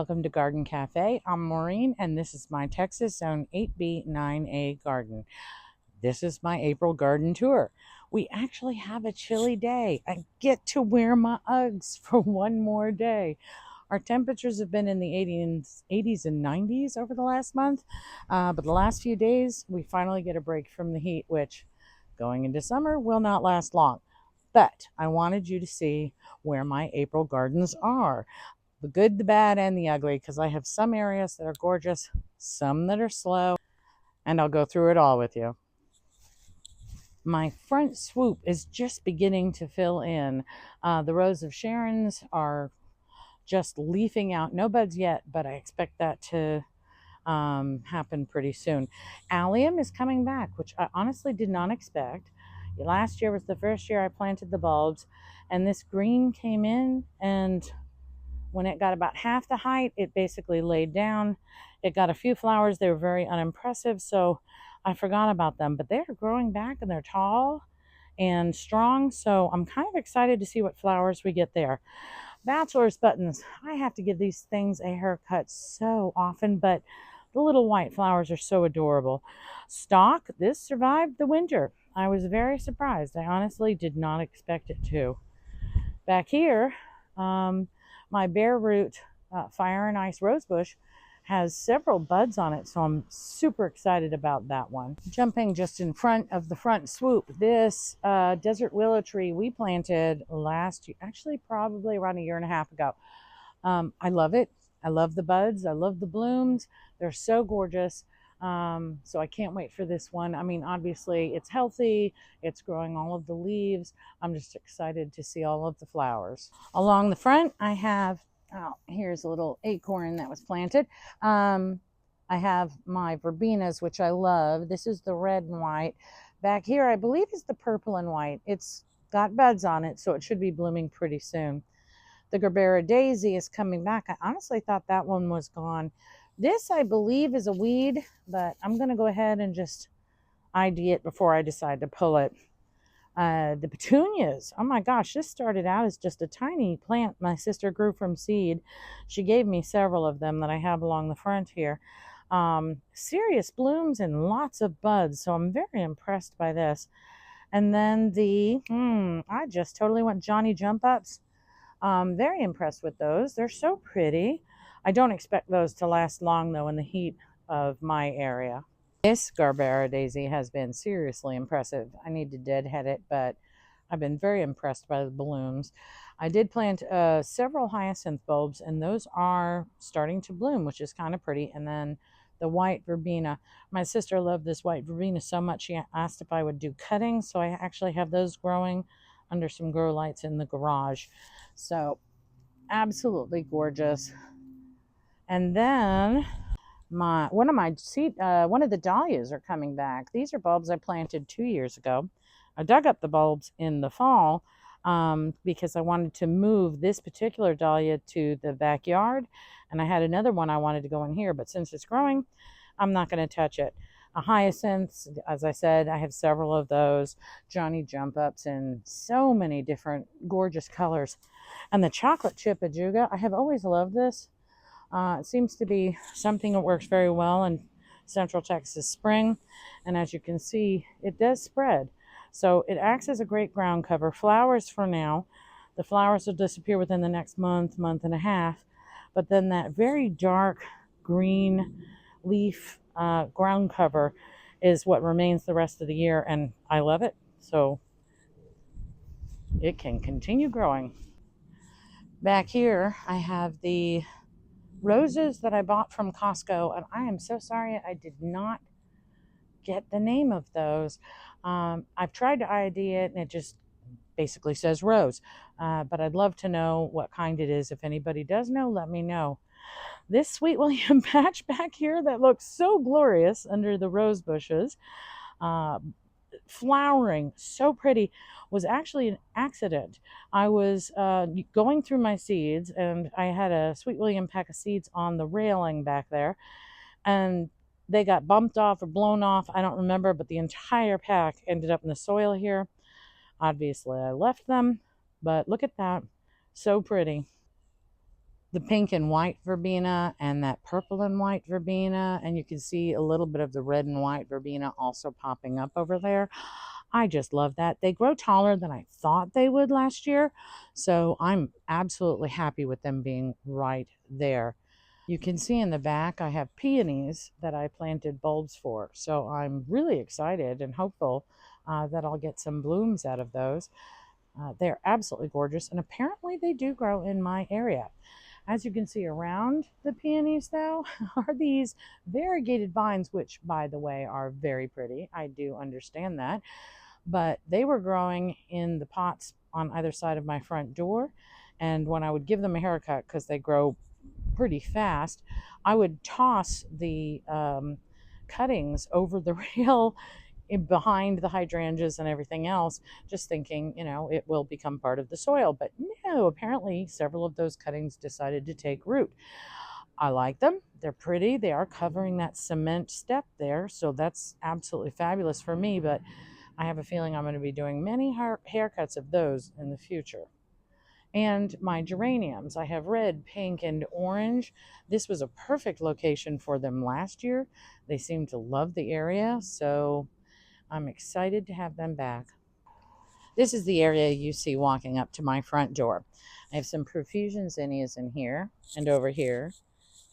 welcome to Garden Cafe. I'm Maureen, and this is my Texas Zone 8B 9A garden. This is my April garden tour. We actually have a chilly day. I get to wear my Uggs for one more day. Our temperatures have been in the 80s and 90s over the last month, but the last few days we finally get a break from the heat, which going into summer will not last long. But I wanted you to see where my April gardens are, the good, the bad, and the ugly, because I have some areas that are gorgeous, some that are slow, and I'll go through it all with you. My front swoop is just beginning to fill in. The Rose of Sharon's are just leafing out. No buds yet, but I expect that to happen pretty soon. Allium is coming back, which I honestly did not expect. Last year was the first year I planted the bulbs, and this green came in, and when it got about half the height, it basically laid down. It got a few flowers. They were very unimpressive, so I forgot about them. But they're growing back, and they're tall and strong, so I'm kind of excited to see what flowers we get there. Bachelor's buttons. I have to give these things a haircut so often, but the little white flowers are so adorable. Stock, this survived the winter. I was very surprised. I honestly did not expect it to. Back here, my bare root fire and ice rosebush has several buds on it, so I'm super excited about that one. Jumping just in front of the front swoop, this desert willow tree we planted last year, actually probably around a year and a half ago. I love it. I love the buds. I love the blooms. They're so gorgeous. So I can't wait for this one. I mean, obviously it's healthy. It's growing all of the leaves. I'm just excited to see all of the flowers. Along the front, I have, oh, here's a little acorn that was planted. I have my verbenas, which I love. This is the red and white. Back here, I believe is the purple and white. It's got buds on it, so it should be blooming pretty soon. The Gerbera daisy is coming back. I honestly thought that one was gone. This, I believe, is a weed, but I'm going to go ahead and just ID it before I decide to pull it. The petunias, oh my gosh, this started out as just a tiny plant my sister grew from seed. She gave me several of them that I have along the front here. Serious blooms and lots of buds, so I'm very impressed by this. And then I just totally went Johnny Jump Ups. Very impressed with those. They're so pretty. I don't expect those to last long, though, in the heat of my area. This Gerbera daisy has been seriously impressive. I need to deadhead it, but I've been very impressed by the blooms. I did plant several hyacinth bulbs, and those are starting to bloom, which is kind of pretty. And then the white verbena. My sister loved this white verbena so much, she asked if I would do cuttings, so I actually have those growing under some grow lights in the garage. So absolutely gorgeous. And then one of the dahlias are coming back. These are bulbs I planted 2 years ago. I dug up the bulbs in the fall because I wanted to move this particular dahlia to the backyard, and I had another one I wanted to go in here, but since it's growing, I'm not going to touch it. Hyacinths, as I said, I have several of those. Johnny Jump Ups in so many different gorgeous colors. And the chocolate chip ajuga, I have always loved this. It seems to be something that works very well in Central Texas spring. And as you can see, it does spread. So it acts as a great ground cover. Flowers for now. The flowers will disappear within the next month, month and a half. But then that very dark green leaf ground cover is what remains the rest of the year. And I love it. So it can continue growing. Back here, I have the roses that I bought from Costco, and I am so sorry I did not get the name of those. I've tried to ID it, and it just basically says rose, but I'd love to know what kind it is. If anybody does know, let me know. This Sweet William patch back here that looks so glorious under the rose bushes, flowering so pretty, was actually an accident. I was going through my seeds, and I had a Sweet William pack of seeds on the railing back there, and they got bumped off or blown off. I don't remember, but the entire pack ended up in the soil here. Obviously, I left them, but look at that. So pretty. the pink and white verbena and that purple and white verbena, and you can see a little bit of the red and white verbena also popping up over there. I just love that. They grow taller than I thought they would last year, so I'm absolutely happy with them being right there. You can see in the back I have peonies that I planted bulbs for, so I'm really excited and hopeful that I'll get some blooms out of those. They're absolutely gorgeous, and apparently they do grow in my area. As you can see around the peonies, though, are these variegated vines, which, by the way, are very pretty. I do understand that. But they were growing in the pots on either side of my front door. And when I would give them a haircut, because they grow pretty fast, I would toss the cuttings over the rail behind the hydrangeas and everything else, just thinking, it will become part of the soil. But no, apparently several of those cuttings decided to take root. I like them. They're pretty. They are covering that cement step there. So that's absolutely fabulous for me. But I have a feeling I'm going to be doing many haircuts of those in the future. And my geraniums, I have red, pink, and orange. This was a perfect location for them last year. They seem to love the area. So I'm excited to have them back. This is the area you see walking up to my front door. I have some profusion zinnias in here and over here.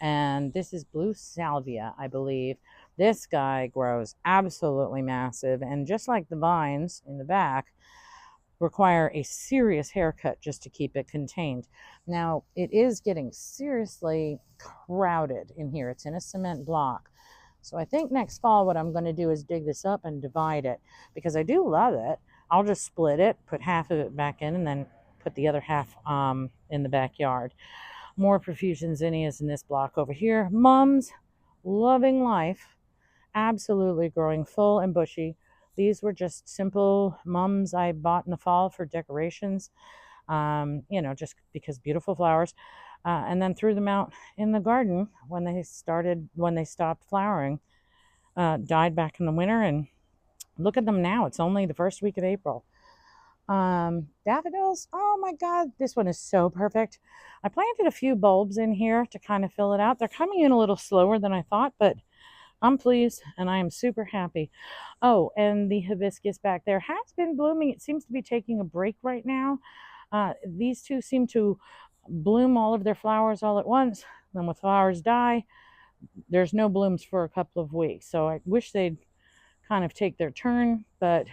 And this is blue salvia, I believe. This guy grows absolutely massive. And just like the vines in the back, require a serious haircut just to keep it contained. Now, it is getting seriously crowded in here. It's in a cement block. So I think next fall what I'm going to do is dig this up and divide it, because I do love it. I'll just split it, put half of it back in, and then put the other half in the backyard. More profusion zinnias in this block over here. Mums, loving life, absolutely growing full and bushy. These were just simple mums I bought in the fall for decorations, just because beautiful flowers. And then threw them out in the garden when they stopped flowering. Died back in the winter, and look at them now. It's only the first week of April. Daffodils, oh my God, this one is so perfect. I planted a few bulbs in here to kind of fill it out. They're coming in a little slower than I thought, but I'm pleased and I am super happy. Oh, and the hibiscus back there has been blooming. It seems to be taking a break right now. These two seem to bloom all of their flowers all at once. Then when flowers die, there's no blooms for a couple of weeks. So I wish they'd kind of take their turn, but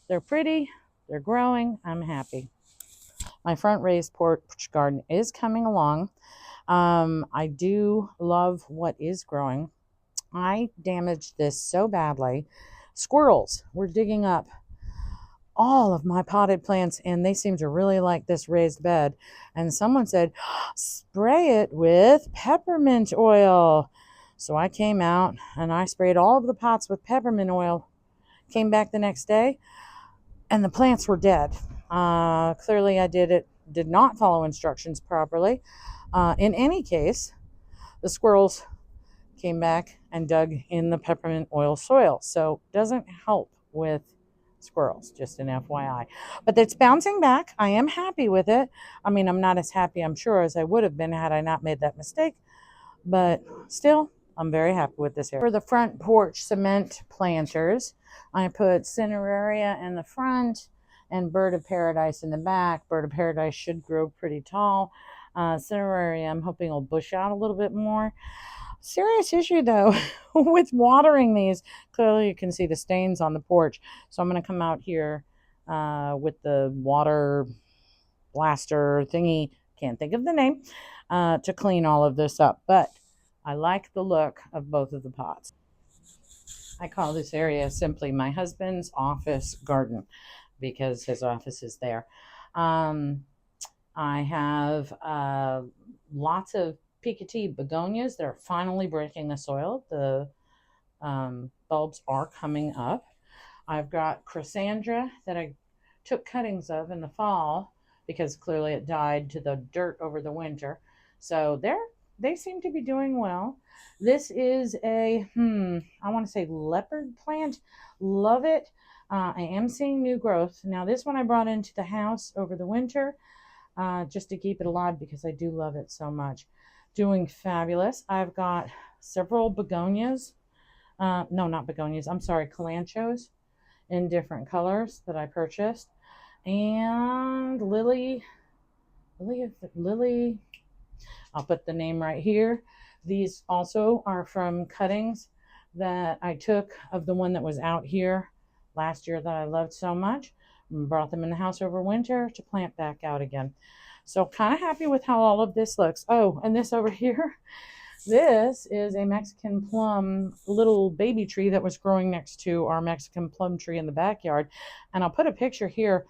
they're pretty, they're growing, I'm happy. My front raised porch garden is coming along. I do love what is growing. I damaged this so badly. Squirrels were digging up all of my potted plants, and they seem to really like this raised bed. And someone said, spray it with peppermint oil. So I came out and I sprayed all of the pots with peppermint oil. Came back the next day, and the plants were dead. Clearly, I did not follow instructions properly. In any case, the squirrels came back and dug in the peppermint oil soil. So it doesn't help with squirrels, just an FYI. But it's bouncing back. I am happy with it. I mean, I'm not as happy, I'm sure, as I would have been had I not made that mistake. But still, I'm very happy with this area. For the front porch cement planters, I put Cineraria in the front and Bird of Paradise in the back. Bird of Paradise should grow pretty tall. Cineraria, I'm hoping will bush out a little bit more. Serious issue though with watering these. Clearly you can see the stains on the porch. So I'm going to come out here with the water blaster thingy, can't think of the name, to clean all of this up. But I like the look of both of the pots. I call this area simply my husband's office garden because his office is there. I have lots of Picotee begonias. They're finally breaking the soil. The bulbs are coming up. I've got Chrysandra that I took cuttings of in the fall because clearly it died to the dirt over the winter. So they seem to be doing well. This is a, I want to say leopard plant. Love it. I am seeing new growth. Now this one I brought into the house over the winter. just to keep it alive because I do love it so much. Doing fabulous. I've got several begonias. No, not begonias. I'm sorry, calanchos in different colors that I purchased. And Lily, I'll put the name right here. These also are from cuttings that I took of the one that was out here last year that I loved so much. Brought them in the house over winter to plant back out again. So kind of happy with how all of this looks. Oh, and this over here, this is a Mexican plum little baby tree that was growing next to our Mexican plum tree in the backyard. And I'll put a picture here.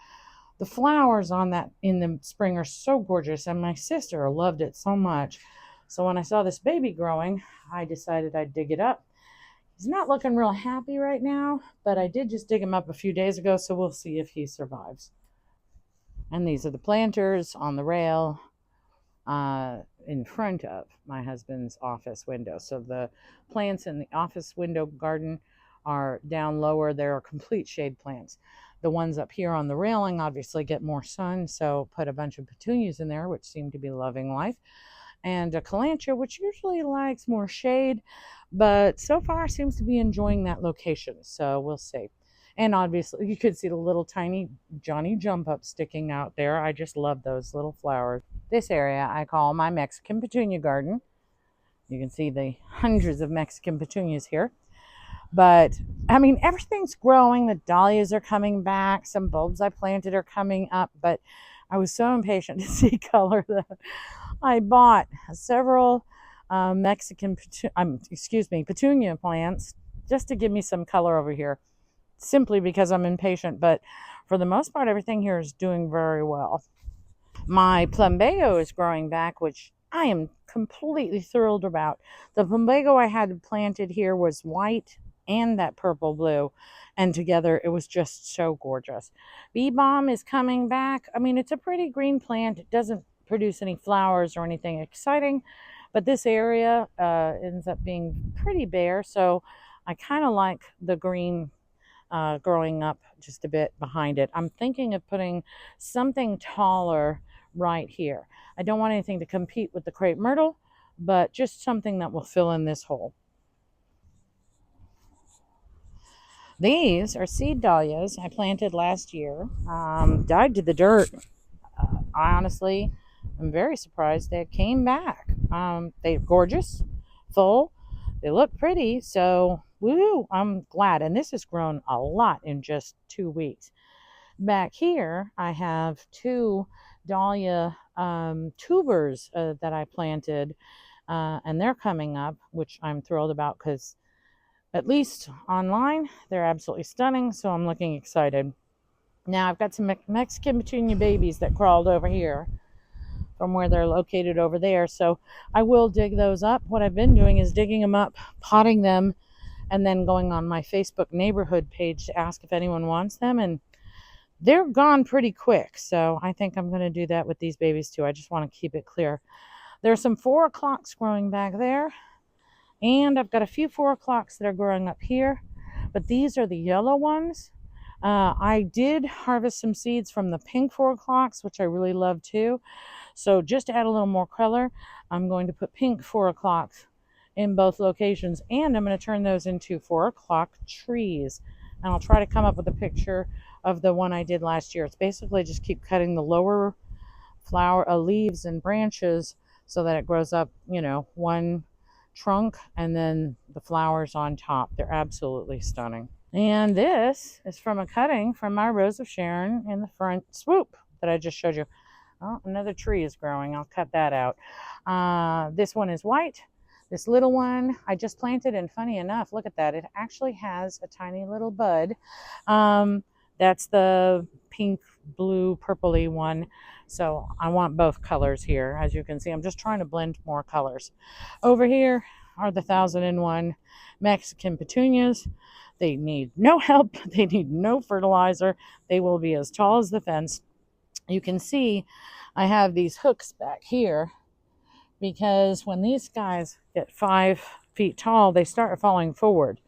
The flowers on that in the spring are so gorgeous, and my sister loved it so much. So when I saw this baby growing, I decided I'd dig it up. He's not looking real happy right now, but I did just dig him up a few days ago, so we'll see if he survives. And these are the planters on the rail in front of my husband's office window. So the plants in the office window garden are down lower. They're complete shade plants. The ones up here on the railing obviously get more sun, so put a bunch of petunias in there, which seem to be loving life. And a calancha, which usually likes more shade, but so far seems to be enjoying that location. So we'll see. And obviously, you could see the little tiny Johnny Jump Up sticking out there. I just love those little flowers. This area I call my Mexican petunia garden. You can see the hundreds of Mexican petunias here. But, I mean, everything's growing. The dahlias are coming back. Some bulbs I planted are coming up. But I was so impatient to see color that I bought several petunia plants just to give me some color over here, simply because I'm impatient. But for the most part, everything here is doing very well. My plumbago is growing back, which I am completely thrilled about. The plumbago I had planted here was white and that purple blue, and together it was just so gorgeous. Bee balm is coming back. I mean, it's a pretty green plant. It doesn't produce any flowers or anything exciting, but this area ends up being pretty bare, so I kind of like the green growing up just a bit behind it. I'm thinking of putting something taller right here. I don't want anything to compete with the crepe myrtle, but just something that will fill in this hole. These are seed dahlias I planted last year. Died to the dirt. I honestly am very surprised they came back. They're gorgeous, full. They look pretty, so woo, I'm glad. And this has grown a lot in just 2 weeks. Back here, I have 2 dahlia tubers that I planted, and they're coming up, which I'm thrilled about because at least online, they're absolutely stunning, so I'm looking excited. Now, I've got some Mexican petunia babies that crawled over here from where they're located over there, so I will dig those up. What I've been doing is digging them up, potting them, and then going on my Facebook neighborhood page to ask if anyone wants them, and they're gone pretty quick, so I think I'm going to do that with these babies too. I just want to keep it clear. There's some 4 o'clocks growing back there, and I've got a few 4 o'clocks that are growing up here, but these are the yellow ones. I did harvest some seeds from the pink 4 o'clocks, which I really love too. So just to add a little more color, I'm going to put pink 4 o'clocks in both locations, and I'm going to turn those into 4 o'clock trees. And I'll try to come up with a picture of the one I did last year. It's basically just keep cutting the lower flower leaves and branches so that it grows up, one trunk and then the flowers on top. They're absolutely stunning. And this is from a cutting from my Rose of Sharon in the front swoop that I just showed you. Oh, another tree is growing. I'll cut that out. This one is white. This little one I just planted, and funny enough, look at that. It actually has a tiny little bud. That's the pink, blue, purpley one. So I want both colors here. As you can see, I'm just trying to blend more colors. Over here are the 1001 Mexican petunias. They need no help. They need no fertilizer. They will be as tall as the fence. You can see I have these hooks back here because when these guys get 5 feet tall, they start falling forward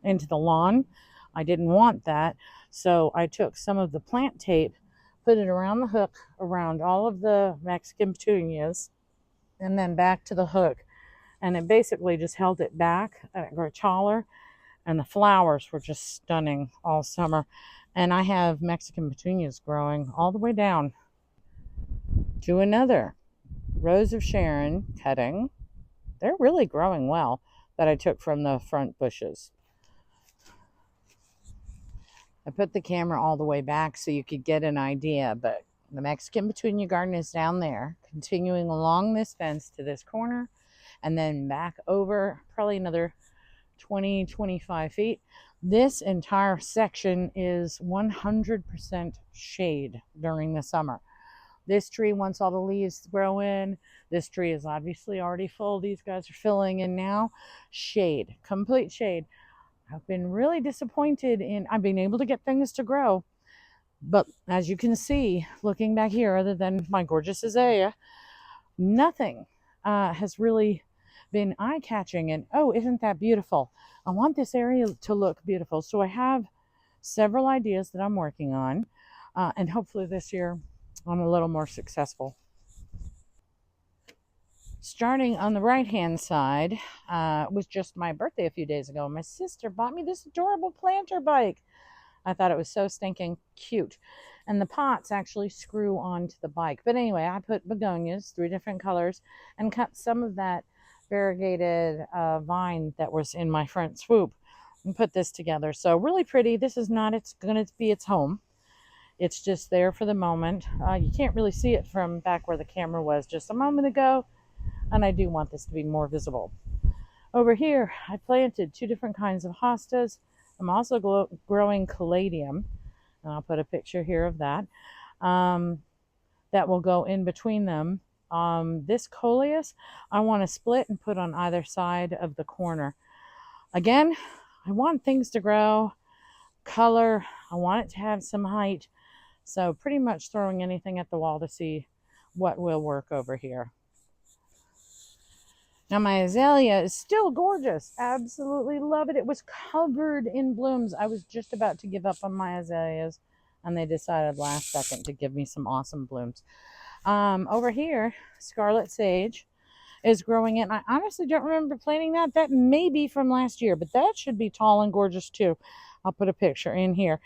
into the lawn. I didn't want that. So I took some of the plant tape, put it around the hook, around all of the Mexican petunias, and then back to the hook. And it basically just held it back, and it grew taller, and the flowers were just stunning all summer. And I have Mexican petunias growing all the way down to another Rose of Sharon cutting. They're really growing well, that I took from the front bushes. I put the camera all the way back so you could get an idea, but the Mexican petunia garden is down there, continuing along this fence to this corner, and then back over probably another 20-25 feet. This entire section is 100% shade during the summer. This tree, once all the leaves grow in, this tree is obviously already full. These guys are filling in now. Shade, complete shade. I've been really disappointed in, I've been able to get things to grow, but as you can see, looking back here, other than my gorgeous azalea, nothing has really been eye-catching. And oh, isn't that beautiful? I want this area to look beautiful. So I have several ideas that I'm working on, and hopefully this year I'm a little more successful. Starting on the right-hand side, was just my birthday a few days ago. My sister bought me this adorable planter bike. I thought it was so stinking cute. And the pots actually screw onto the bike. But anyway, I put begonias, 3 different colors, and cut some of that variegated vine that was in my front swoop and put this together. So really pretty. This is not, it's going to be its home. It's just there for the moment. You can't really see it from back where the camera was just a moment ago. And I do want this to be more visible. Over here, I planted 2 different kinds of hostas. I'm also growing caladium, and I'll put a picture here of that. That will go in between them. This coleus, I want to split and put on either side of the corner. Again, I want things to grow, color, I want it to have some height. So pretty much throwing anything at the wall to see what will work over here. Now my azalea is still gorgeous. Absolutely love it. It was covered in blooms. I was just about to give up on my azaleas, and they decided last second to give me some awesome blooms. Over here, scarlet sage is growing in. I honestly don't remember planting that. That may be from last year, but that should be tall and gorgeous too. I'll put a picture in here.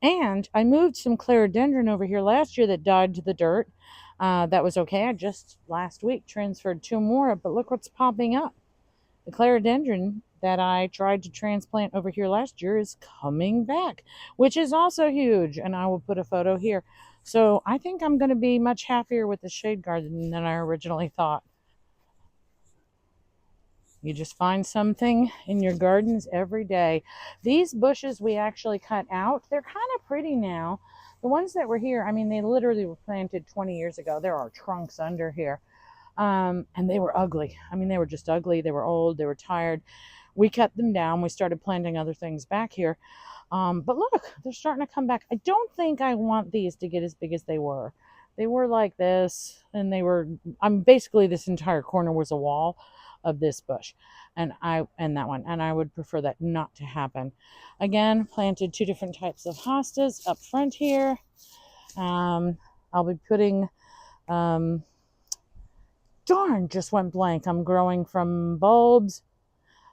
And I moved some clerodendron over here last year that died to the dirt. That was okay. I just last week transferred 2 more, but look what's popping up. The clerodendron that I tried to transplant over here last year is coming back, which is also huge. And I will put a photo here. So I think I'm going to be much happier with the shade garden than I originally thought. You just find something in your gardens every day. These bushes we actually cut out. They're kind of pretty now. The ones that were here, I mean, they literally were planted 20 years ago. There are trunks under here. And they were ugly. I mean, they were just ugly. They were old. They were tired. We cut them down. We started planting other things back here. But look, they're starting to come back. I don't think I want these to get as big as they were. They were like this, and they were, basically this entire corner was a wall of this bush, and that one, and I would prefer that not to happen. Again, planted 2 different types of hostas up front here. I'll be putting darn, just went blank. I'm growing from bulbs.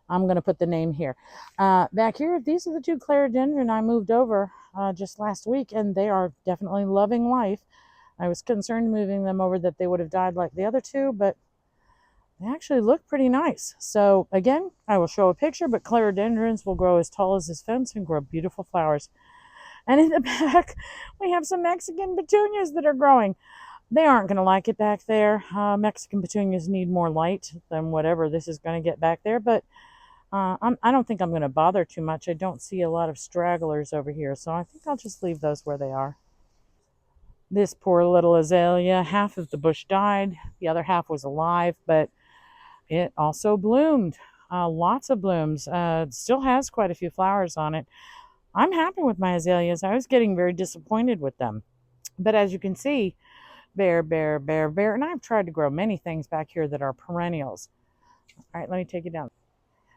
I'm going to put the name here. Back here, these are the 2 clerodendron I moved over just last week, and they are definitely loving life. I was concerned moving them over that they would have died like the other 2, but they actually look pretty nice. So again, I will show a picture, but clerodendrons will grow as tall as this fence and grow beautiful flowers. And in the back, we have some Mexican petunias that are growing. They aren't going to like it back there. Mexican petunias need more light than whatever this is going to get back there, but I don't think I'm going to bother too much. I don't see a lot of stragglers over here, so I think I'll just leave those where they are. This poor little azalea, half of the bush died. The other half was alive, but it also bloomed. Lots of blooms. It still has quite a few flowers on it. I'm happy with my azaleas. I was getting very disappointed with them. But as you can see, bare, bare, bare, bare. And I've tried to grow many things back here that are perennials. All right, let me take it down.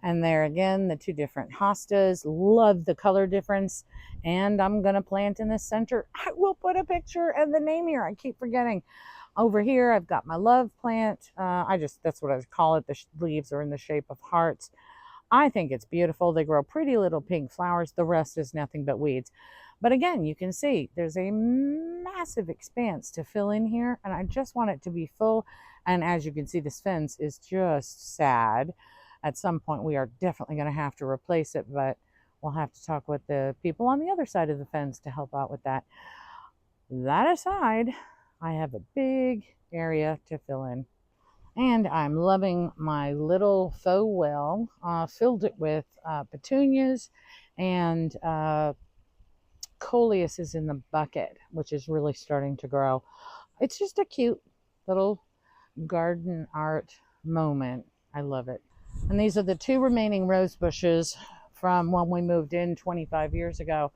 And there again, the two different hostas. Love the color difference. And I'm going to plant in the center. I will put a picture and the name here. I keep forgetting. Over here, I've got my love plant. That's what I call it. The leaves are in the shape of hearts. I think it's beautiful. They grow pretty little pink flowers. The rest is nothing but weeds. But again, you can see there's a massive expanse to fill in here, and I just want it to be full. And as you can see, this fence is just sad. At some point, we are definitely going to have to replace it, but we'll have to talk with the people on the other side of the fence to help out with that. That aside, I have a big area to fill in. And I'm loving my little faux well. Filled it with petunias and coleus is in the bucket, which is really starting to grow. It's just a cute little garden art moment. I love it. And these are the two remaining rose bushes from when we moved in 25 years ago.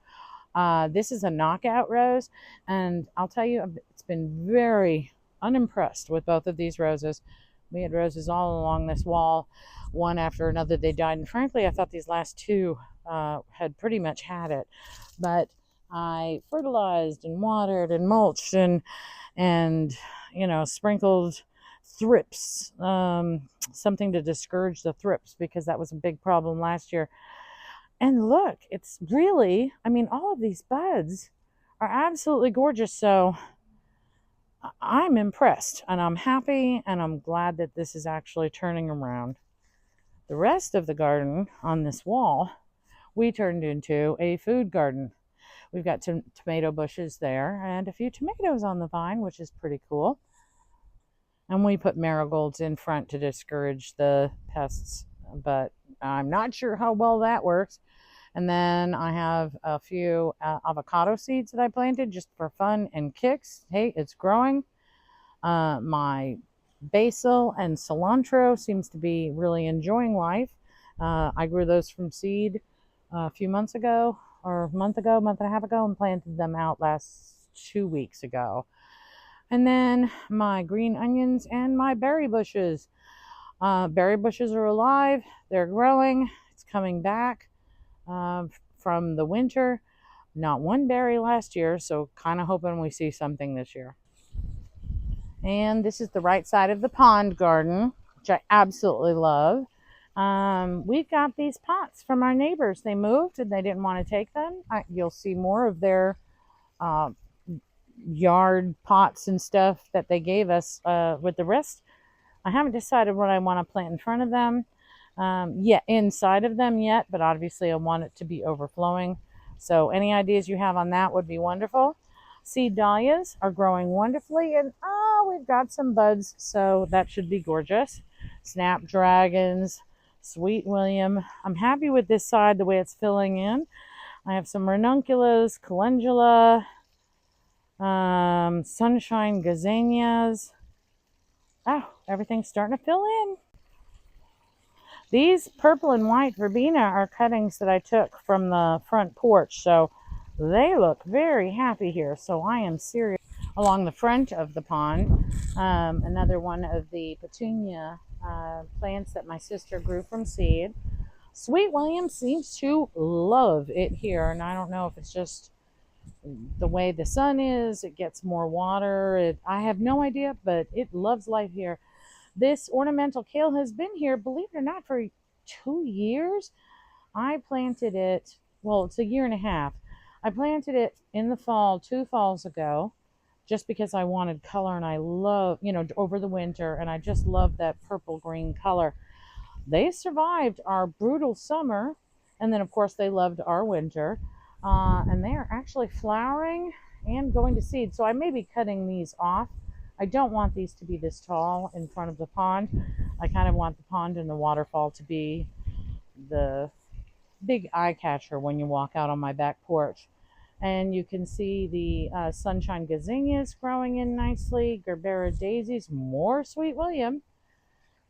This is a knockout rose, and I'll tell you, it's been very unimpressed with both of these roses. We had roses all along this wall, one after another. They died, and frankly, I thought these last two had pretty much had it. But I fertilized and watered and mulched and sprinkled thrips, something to discourage the thrips because that was a big problem last year. And look, it's really, all of these buds are absolutely gorgeous. So I'm impressed and I'm happy and I'm glad that this is actually turning around. The rest of the garden on this wall, we turned into a food garden. We've got some tomato bushes there and a few tomatoes on the vine, which is pretty cool. And we put marigolds in front to discourage the pests, but I'm not sure how well that works. And then I have a few avocado seeds that I planted just for fun and kicks. Hey, it's growing. My basil and cilantro seems to be really enjoying life. I grew those from seed a few months ago, or month and a half ago, and planted them out last 2 weeks ago. And then my green onions and my berry bushes. Berry bushes are alive. They're growing. It's coming back from the winter. Not one berry last year, so kind of hoping we see something this year. And this is the right side of the pond garden, which I absolutely love. We've got these pots from our neighbors. They moved and they didn't want to take them. You'll see more of their yard pots and stuff that they gave us with the rest. I haven't decided what I want to plant in front of them. Inside of them yet, but obviously I want it to be overflowing. So any ideas you have on that would be wonderful. Seed dahlias are growing wonderfully, and we've got some buds, so that should be gorgeous. Snapdragons, Sweet William. I'm happy with this side, the way it's filling in. I have some ranunculus, calendula, sunshine gazanias. Everything's starting to fill in. These purple and white verbena are cuttings that I took from the front porch, so they look very happy here. So I am serious. Along the front of the pond, another one of the petunia plants that my sister grew from seed. Sweet William seems to love it here, and I don't know if it's just the way the sun is. It gets more water. I have no idea, but it loves life here. This ornamental kale has been here, believe it or not, for 2 years. I planted it, well, it's a year and a half. I planted it in the fall, 2 falls ago, just because I wanted color, and I love, over the winter, and I just love that purple green color. They survived our brutal summer, and then of course they loved our winter, and they are actually flowering and going to seed. So I may be cutting these off. I don't want these to be this tall in front of the pond. I kind of want the pond and the waterfall to be the big eye catcher when you walk out on my back porch. And you can see the sunshine gazanias growing in nicely, Gerbera daisies, more Sweet William,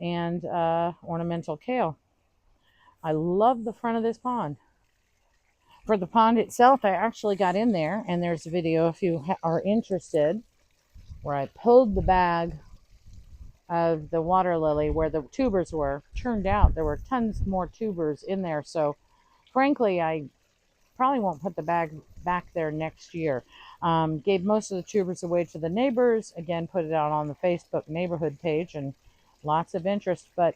and ornamental kale. I love the front of this pond. For the pond itself, I actually got in there, and there's a video if you are interested, where I pulled the bag of the water lily where the tubers were. Turned out there were tons more tubers in there. So frankly, I probably won't put the bag back there next year. Gave most of the tubers away to the neighbors. Again, put it out on the Facebook neighborhood page and lots of interest. But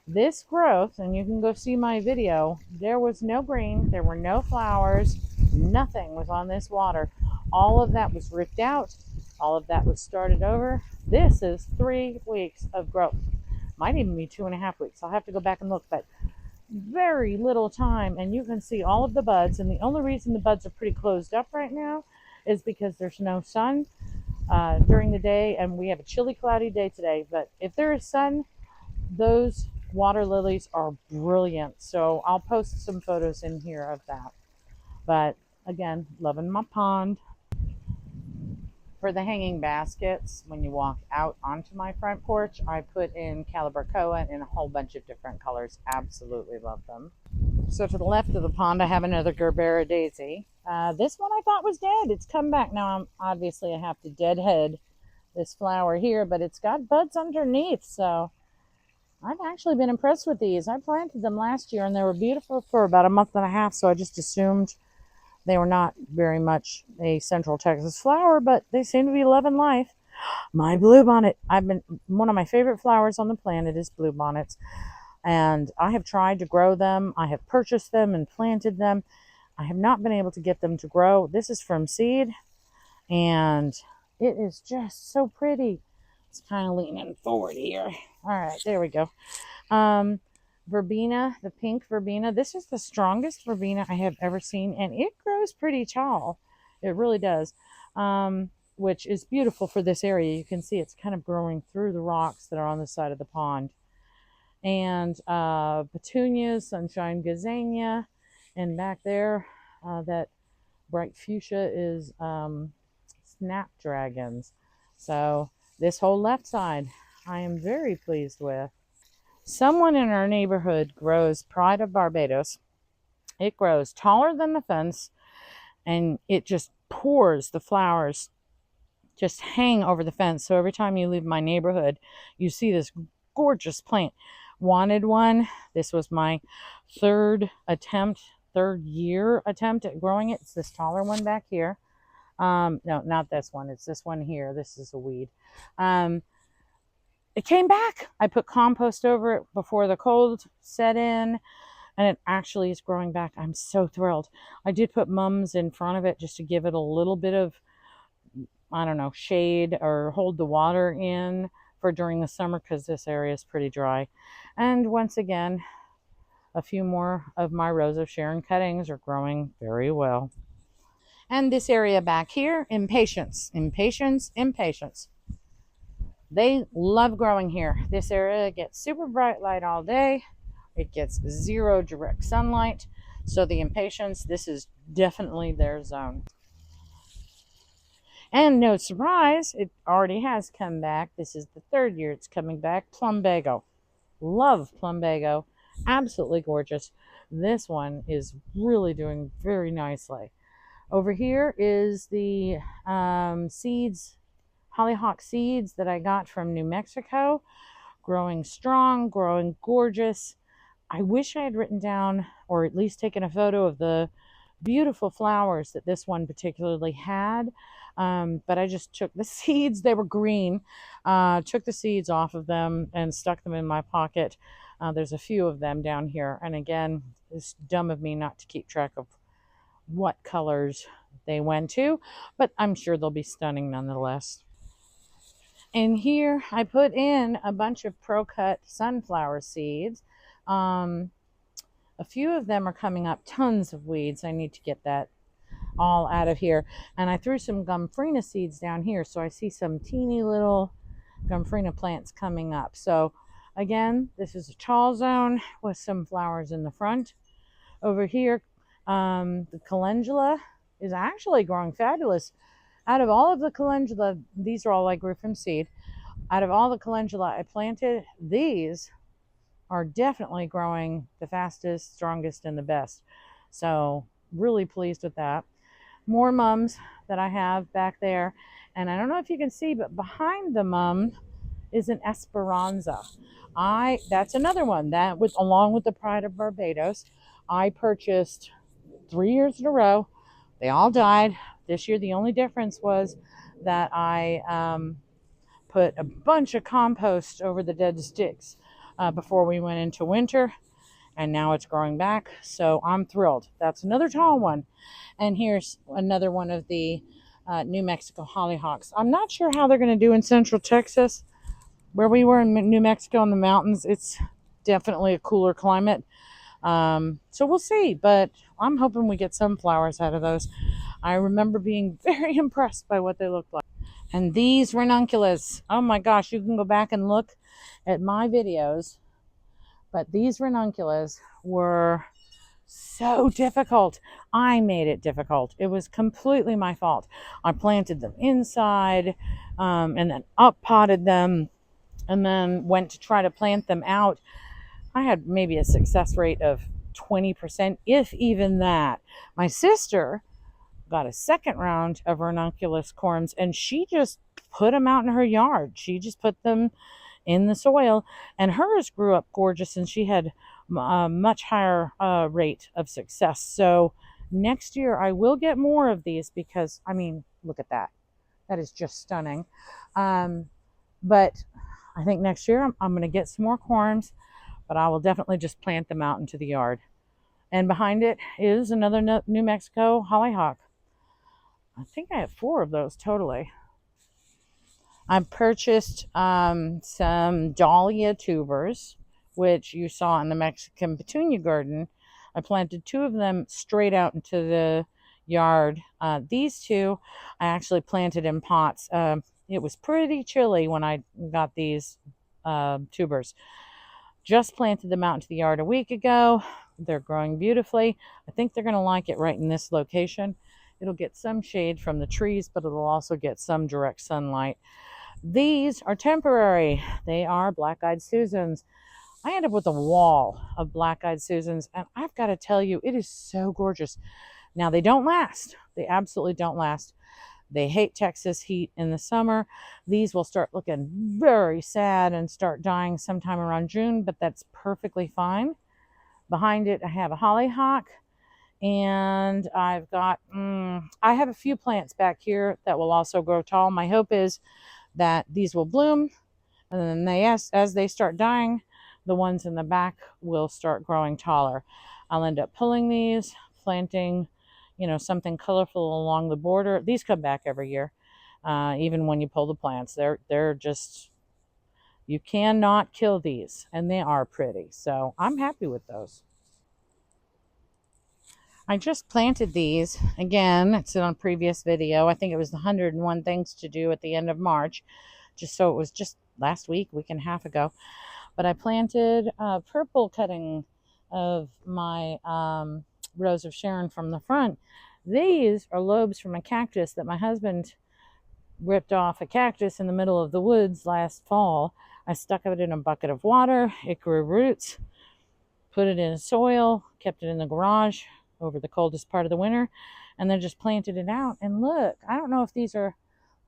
this growth, and you can go see my video, there was no green, there were no flowers, nothing was on this water. All of that was ripped out, all of that was started over. This is 3 weeks of growth. Might even be 2.5 weeks. I'll have to go back and look, but very little time, and you can see all of the buds. And the only reason the buds are pretty closed up right now is because there's no sun during the day, and we have a chilly, cloudy day today. But if there is sun, those water lilies are brilliant. So I'll post some photos in here of that. But again, loving my pond. For the hanging baskets, when you walk out onto my front porch, I put in Calibrachoa in a whole bunch of different colors. Absolutely love them. So to the left of the pond, I have another Gerbera daisy. This one I thought was dead. It's come back. Now, obviously I have to deadhead this flower here, but it's got buds underneath. So I've actually been impressed with these. I planted them last year and they were beautiful for about a month and a half. So I just assumed they were not very much a Central Texas flower, but they seem to be loving life. My bluebonnet. One of my favorite flowers on the planet is bluebonnets. And I have tried to grow them. I have purchased them and planted them. I have not been able to get them to grow. This is from seed, and it is just so pretty. It's kind of leaning forward here. All right, there we go. Verbena, the pink verbena. This is the strongest verbena I have ever seen, and it grows pretty tall. It really does, which is beautiful for this area. You can see it's kind of growing through the rocks that are on the side of the pond. And petunias, sunshine gazania, and back there, that bright fuchsia is snapdragons. So this whole left side, I am very pleased with. Someone in our neighborhood grows Pride of Barbados. It grows taller than the fence, and it just pours. The flowers just hang over the fence. So every time you leave my neighborhood, you see this gorgeous plant. Wanted one. This was my third year attempt at growing it. It's this taller one back here. No, not this one. It's this one here. This is a weed. It came back. I put compost over it before the cold set in, and it actually is growing back. I'm so thrilled. I did put mums in front of it just to give it a little bit of, I don't know, shade or hold the water in for during the summer, because this area is pretty dry. And once again, a few more of my Rose of Sharon cuttings are growing very well. And this area back here, impatiens. They love growing here. This area gets super bright light all day. It gets zero direct sunlight. So the impatiens, this is definitely their zone. And no surprise, it already has come back. This is the third year it's coming back. Plumbago. Love plumbago. Absolutely gorgeous. This one is really doing very nicely. Over here is the seeds, hollyhock seeds that I got from New Mexico. Growing strong, growing gorgeous. I wish I had written down or at least taken a photo of the beautiful flowers that this one particularly had. But I just took the seeds. They were green. Took the seeds off of them and stuck them in my pocket. There's a few of them down here. And again, it's dumb of me not to keep track of what colors they went to, but I'm sure they'll be stunning nonetheless. And here I put in a bunch of ProCut sunflower seeds. A few of them are coming up, tons of weeds. I need to get that all out of here. And I threw some Gomphrena seeds down here, so I see some teeny little Gomphrena plants coming up. So again, this is a tall zone with some flowers in the front. Over here, the calendula is actually growing fabulous. Out of all of the calendula, these are all I grew from seed. Out of all the calendula I planted, these are definitely growing the fastest, strongest, and the best. So really pleased with that. More mums that I have back there. And I don't know if you can see, but behind the mum is an Esperanza. That's another one that was along with the Pride of Barbados. I purchased 3 years in a row. They all died. This year, the only difference was that I put a bunch of compost over the dead sticks before we went into winter, and now it's growing back. So I'm thrilled. That's another tall one. And here's another one of the New Mexico hollyhocks. I'm not sure how they're going to do in Central Texas. Where we were in New Mexico in the mountains, it's definitely a cooler climate. So we'll see, but I'm hoping we get some flowers out of those. I remember being very impressed by what they looked like. And these ranunculus, oh my gosh, you can go back and look at my videos, but these ranunculus were so difficult. I made it difficult. It was completely my fault. I planted them inside and then up potted them and then went to try to plant them out. I had maybe a success rate of 20%, if even that. My sister got a second round of ranunculus corms and she just put them out in her yard. She just put them in the soil and hers grew up gorgeous and she had a much higher rate of success. So next year I will get more of these because, I mean, look at that. That is just stunning. But I think next year I'm going to get some more corms, but I will definitely just plant them out into the yard. And behind it is another New Mexico hollyhock. I think I have 4 of those totally. I've purchased some dahlia tubers, which you saw in the Mexican petunia garden. I planted 2 of them straight out into the yard. These 2 I actually planted in pots. It was pretty chilly when I got these tubers. Just planted them out into the yard a week ago. They're growing beautifully. I think they're going to like it right in this location. It'll get some shade from the trees, but it'll also get some direct sunlight. These are temporary. They are black-eyed Susans. I ended up with a wall of black-eyed Susans, and I've got to tell you, it is so gorgeous. Now, they don't last. They absolutely don't last. They hate Texas heat in the summer. These will start looking very sad and start dying sometime around June, but that's perfectly fine. Behind it, I have a hollyhock. And I've got, I have a few plants back here that will also grow tall. My hope is that these will bloom, and then as they start dying, the ones in the back will start growing taller. I'll end up pulling these, planting, something colorful along the border. These come back every year, even when you pull the plants. They're just, you cannot kill these, and they are pretty. So I'm happy with those. I just planted these. Again, it's on a previous video. I think it was the 101 things to do at the end of March. So it was just last week and a half ago. But I planted purple cutting of my Rose of Sharon from the front. These are lobes from a cactus that my husband ripped off a cactus in the middle of the woods last fall. I stuck it in a bucket of water. It grew roots, put it in soil, kept it in the garage over the coldest part of the winter, and then just planted it out. And look, I don't know if these are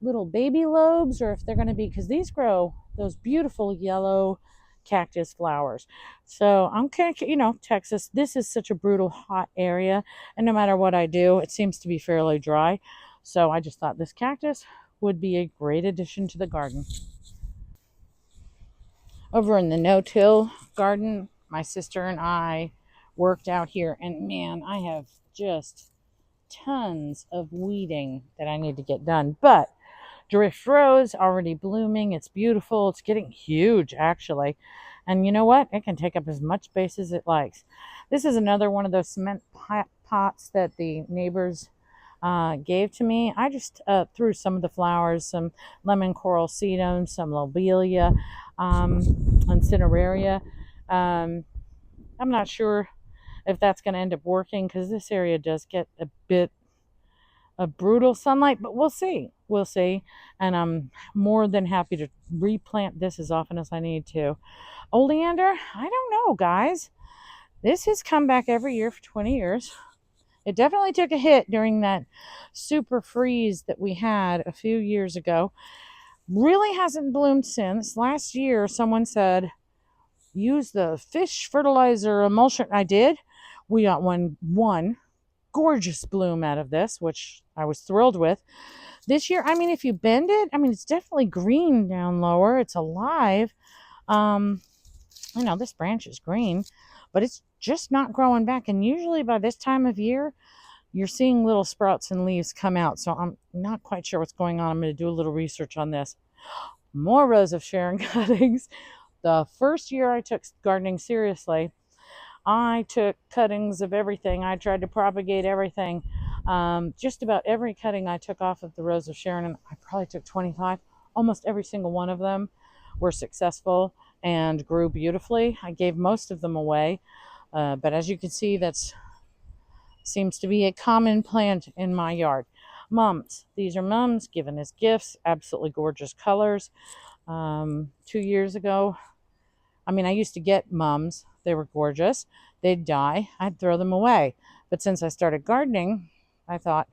little baby lobes or if they're going to be, because these grow those beautiful yellow cactus flowers. So I'm kind of, Texas, this is such a brutal hot area, and no matter what I do, it seems to be fairly dry. So I just thought this cactus would be a great addition to the garden. Over in the no-till garden, my sister and I worked out here, and man, I have just tons of weeding that I need to get done. But drift rose already blooming. It's beautiful. It's getting huge, actually. And you know what? It can take up as much space as it likes. This is another one of those cement pots that the neighbors gave to me. I just threw some of the flowers, some lemon coral sedum, some lobelia, and cineraria. I'm not sure if that's going to end up working because this area does get a bit of brutal sunlight, but we'll see. We'll see. And I'm more than happy to replant this as often as I need to. Oleander, I don't know, guys. This has come back every year for 20 years. It definitely took a hit during that super freeze that we had a few years ago. Really hasn't bloomed since. Last year, someone said, use the fish fertilizer emulsion. I did. We got one gorgeous bloom out of this, which I was thrilled with. This year, I mean, if you bend it, I mean, it's definitely green down lower. It's alive. This branch is green, but it's just not growing back. And usually by this time of year, you're seeing little sprouts and leaves come out. So I'm not quite sure what's going on. I'm going to do a little research on this. More Rose of Sharon cuttings. The first year I took gardening seriously, I took cuttings of everything. I tried to propagate everything. Just about every cutting I took off of the Rose of Sharon, and I probably took 25. Almost every single one of them were successful and grew beautifully. I gave most of them away, but as you can see, that seems to be a common plant in my yard. Mums. These are mums given as gifts. Absolutely gorgeous colors. 2 years ago, I used to get mums. They were gorgeous. They'd die. I'd throw them away. But since I started gardening, I thought,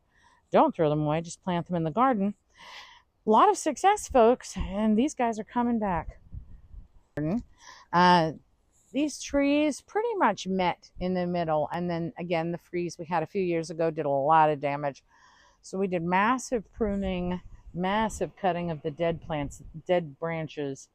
don't throw them away. Just plant them in the garden. A lot of success, folks. And these guys are coming back. These trees pretty much met in the middle. And then again, the freeze we had a few years ago did a lot of damage. So we did massive pruning, massive cutting of the dead plants, dead branches.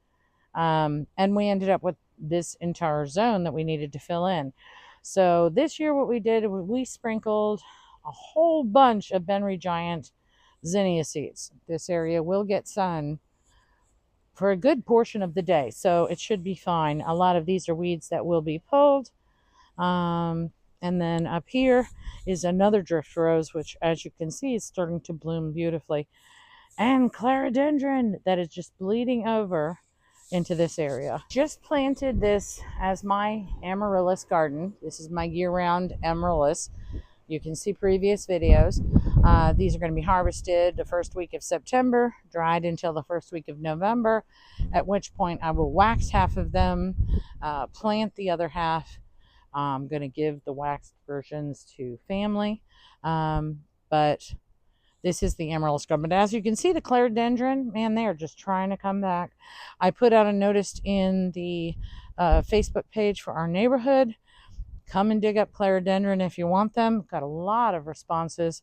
And we ended up with this entire zone that we needed to fill in. So this year what we did, we sprinkled a whole bunch of Benry Giant zinnia seeds. This area will get sun for a good portion of the day, so it should be fine. A lot of these are weeds that will be pulled. And then up here is another drift rose, which as you can see is starting to bloom beautifully. And clerodendron that is just bleeding over into this area. Just planted this as my amaryllis garden. This is my year-round amaryllis. You can see previous videos. These are going to be harvested the first week of September, dried until the first week of November, at which point I will wax half of them, plant the other half. I'm going to give the waxed versions to family, but this is the amaryllis garden. But as you can see, the clerodendron, man, they are just trying to come back. I put out a notice in the Facebook page for our neighborhood. Come and dig up clerodendron if you want them. Got a lot of responses,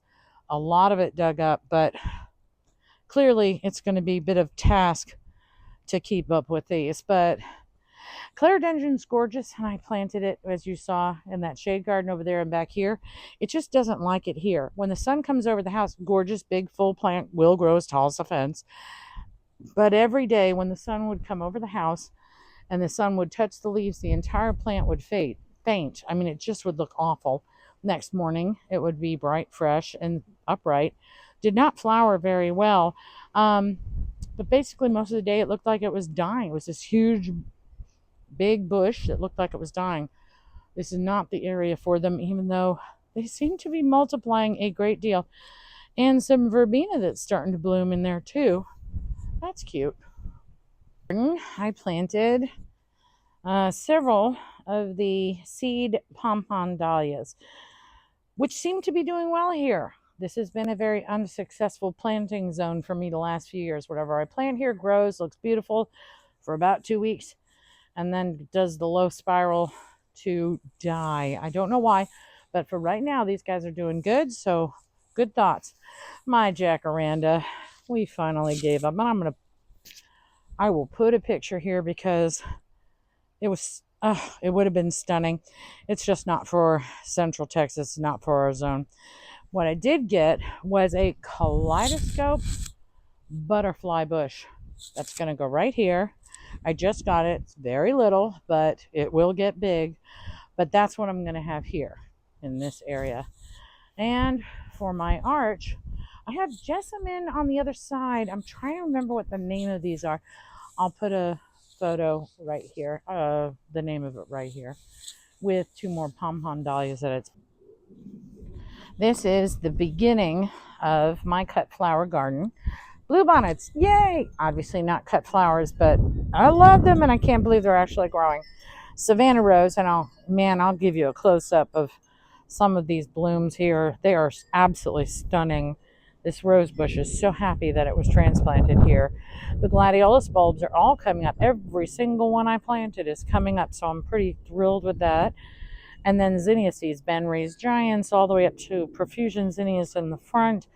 a lot of it dug up, but clearly it's going to be a bit of task to keep up with these. But clerodendron's gorgeous, and I planted it, as you saw, in that shade garden over there and back here. It just doesn't like it here. When the sun comes over the house, gorgeous, big, full plant will grow as tall as a fence. But every day when the sun would come over the house and the sun would touch the leaves, the entire plant would faint. It just would look awful. Next morning, it would be bright, fresh, and upright. Did not flower very well. But basically, most of the day, it looked like it was dying. It was this huge, big bush that looked like it was dying. This is not the area for them, even though they seem to be multiplying a great deal. And some verbena that's starting to bloom in there, too. That's cute. I planted several of the seed pom-pom dahlias, which seem to be doing well here. This has been a very unsuccessful planting zone for me the last few years. Whatever I plant here grows, looks beautiful for about 2 weeks, and then does the low spiral to die. I don't know why, but for right now, these guys are doing good, so good thoughts. My jacaranda, we finally gave up, and I will put a picture here because it would have been stunning. It's just not for Central Texas, not for our zone. What I did get was a kaleidoscope butterfly bush. That's going to go right here. I just got it. It's very little, but it will get big. But that's what I'm going to have here in this area. And for my arch, I have jessamine on the other side. I'm trying to remember what the name of these are. I'll put a photo right here, the name of it right here, with 2 more pom-pom dahlias at its. This is the beginning of my cut flower garden. Bluebonnets, yay! Obviously not cut flowers, but I love them, and I can't believe they're actually growing. Savannah rose, and I'll give you a close-up of some of these blooms here. They are absolutely stunning. This rose bush is so happy that it was transplanted here. The gladiolus bulbs are all coming up. Every single one I planted is coming up, so I'm pretty thrilled with that. And then zinnia seeds, Ben Ray's Giants, all the way up to profusion zinnias in the front.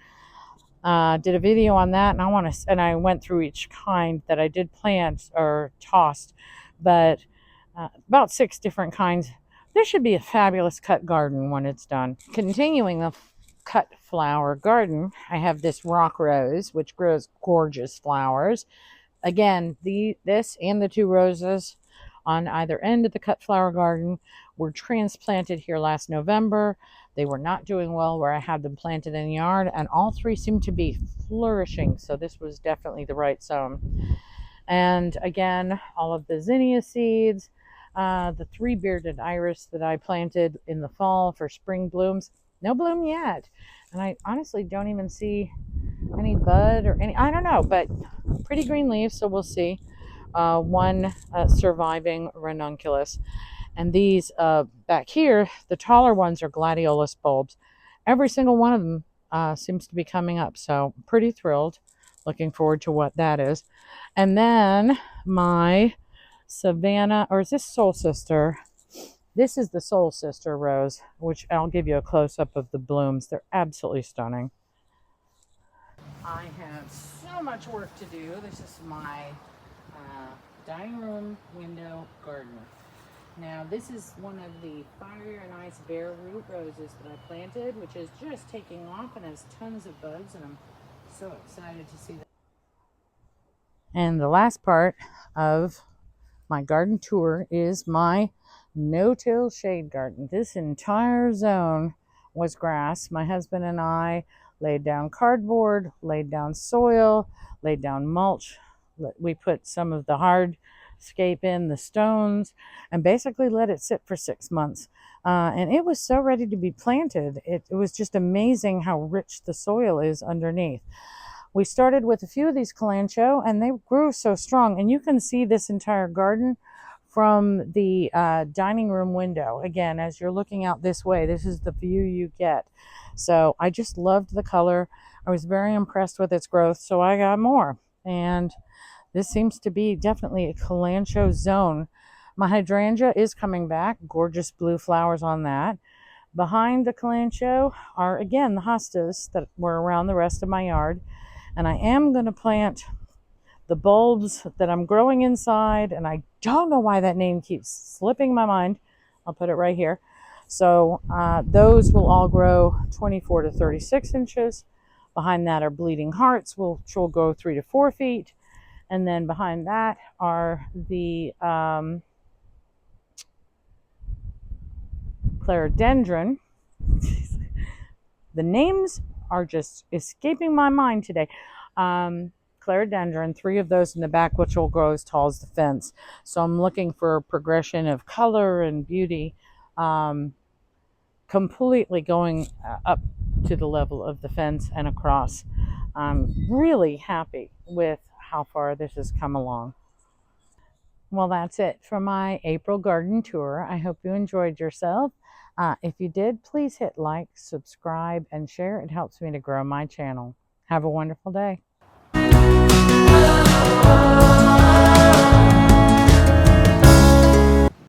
Did a video on that, and I went through each kind that I did plant or tossed, but about 6 different kinds. This should be a fabulous cut garden when it's done. Continuing the cut flower garden, I have this rock rose, which grows gorgeous flowers. Again, this and the 2 roses on either end of the cut flower garden were transplanted here last November. They were not doing well where I had them planted in the yard, and all 3 seem to be flourishing, so this was definitely the right zone. And again, all of the zinnia seeds, the 3 bearded iris that I planted in the fall for spring blooms, no bloom yet. And I honestly don't even see any bud or any, I don't know, but pretty green leaves, so we'll see. 1 surviving ranunculus. And these back here, the taller ones are gladiolus bulbs. Every single one of them seems to be coming up, so pretty thrilled. Looking forward to what that is. And then my Savannah, or is this Soul Sister? This is the Soul Sister rose, which I'll give you a close-up of the blooms. They're absolutely stunning. I have so much work to do. This is my dining room window garden. Now, this is one of the Fire and Ice Bare Root roses that I planted, which is just taking off and has tons of buds, and I'm so excited to see that. And the last part of my garden tour is my no-till shade garden. This entire zone was grass. My husband and I laid down cardboard, laid down soil, laid down mulch. We put some of the hardscape in, the stones, and basically let it sit for 6 months. And it was so ready to be planted. It was just amazing how rich the soil is underneath. We started with a few of these kalanchoe, and they grew so strong. And you can see this entire garden from the dining room window. Again, as you're looking out this way, this is the view you get. So I just loved the color. I was very impressed with its growth, so I got more. And this seems to be definitely a kalanchoe zone. My hydrangea is coming back. Gorgeous blue flowers on that. Behind the kalanchoe are, again, the hostas that were around the rest of my yard. And I am going to plant the bulbs that I'm growing inside, and I don't know why that name keeps slipping my mind. I'll put it right here. So those will all grow 24 to 36 inches. Behind that are bleeding hearts, which will grow 3 to 4 feet. And then behind that are the clerodendron. The names are just escaping my mind today. Clerodendron, 3 of those in the back, which will grow as tall as the fence. So I'm looking for a progression of color and beauty, completely going up to the level of the fence and across. I'm really happy with how far this has come along. Well, that's it for my April garden tour. I hope you enjoyed yourself. If you did, please hit like, subscribe, and share. It helps me to grow my channel. Have a wonderful day.